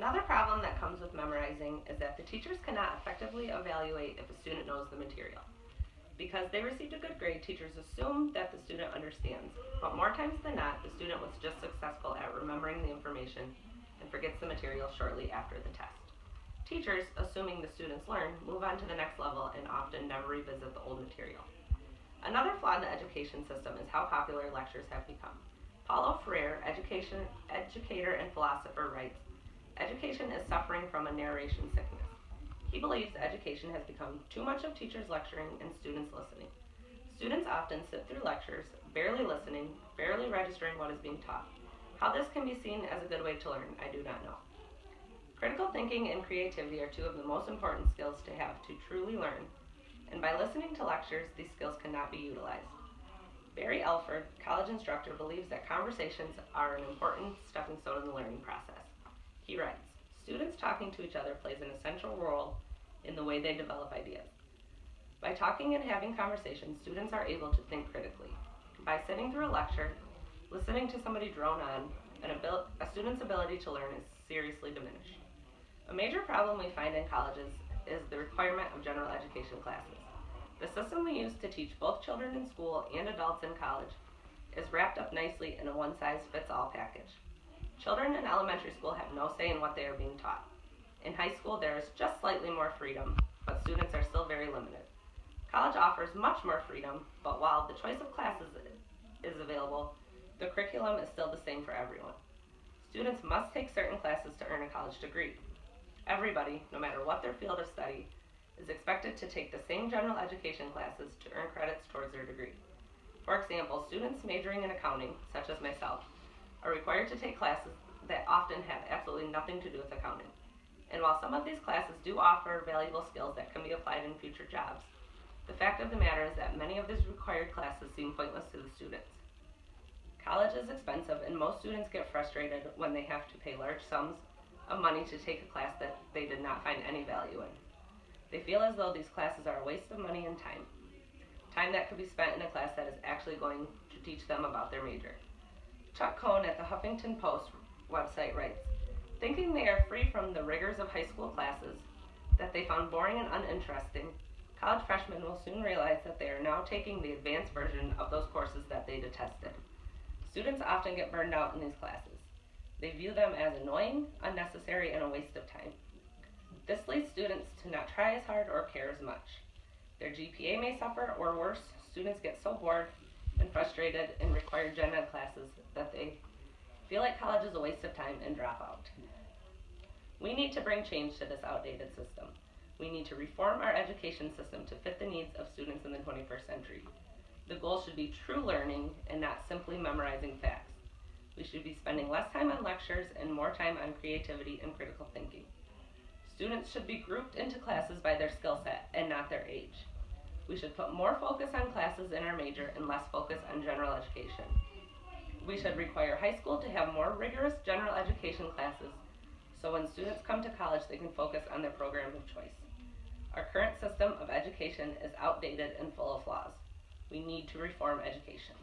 Another problem that comes with memorizing is that the teachers cannot effectively evaluate if a student knows the material. Because they received a good grade, teachers assume that the student understands, but more times than not, the student was just successful at remembering the information and forgets the material shortly after the test. Teachers, assuming the students learn, move on to the next level and often never revisit the old material. Another flaw in the education system is how popular lectures have become. Paulo Freire, educator and philosopher, writes, "Education is suffering from a narration sickness." He believes education has become too much of teachers lecturing and students listening. Students often sit through lectures, barely listening, barely registering what is being taught. How this can be seen as a good way to learn, I do not know. Critical thinking and creativity are two of the most important skills to have to truly learn, and by listening to lectures, these skills cannot be utilized. Barry Elford, college instructor, believes that conversations are an important stepping stone in the learning process. He writes, "Students talking to each other plays an essential role in the way they develop ideas. By talking and having conversations, students are able to think critically. By sitting through a lecture, listening to somebody drone on, a student's ability to learn is seriously diminished." A major problem we find in colleges is the requirement of general education classes. The system we use to teach both children in school and adults in college is wrapped up nicely in a one-size-fits-all package. Children in elementary school have no say in what they are being taught. In high school, there is just slightly more freedom, but students are still very limited. College offers much more freedom, but while the choice of classes is available, the curriculum is still the same for everyone. Students must take certain classes to earn a college degree. Everybody, no matter what their field of study, is expected to take the same general education classes to earn credits towards their degree. For example, students majoring in accounting, such as myself, are required to take classes that often have absolutely nothing to do with accounting. And while some of these classes do offer valuable skills that can be applied in future jobs, the fact of the matter is that many of these required classes seem pointless to the students. College is expensive, and most students get frustrated when they have to pay large sums of money to take a class that they did not find any value in. They feel as though these classes are a waste of money and time that could be spent in a class that is actually going to teach them about their major. Chuck Cohn at the Huffington Post website writes, "Thinking they are free from the rigors of high school classes that they found boring and uninteresting, college freshmen will soon realize that they are now taking the advanced version of those courses that they detested. Students often get burned out in these classes. They view them as annoying, unnecessary, and a waste of time. This leads students to not try as hard or care as much. Their GPA may suffer, or worse, students get so bored and frustrated in required gen ed classes that they feel like college is a waste of time and drop out." We need to bring change to this outdated system. We need to reform our education system to fit the needs of students in the 21st century. The goal should be true learning and not simply memorizing facts. We should be spending less time on lectures and more time on creativity and critical thinking. Students should be grouped into classes by their skill set and not their age. We should put more focus on classes in our major and less focus on general education. We should require high school to have more rigorous general education classes so when students come to college they can focus on their program of choice. Our current system of education is outdated and full of flaws. We need to reform education.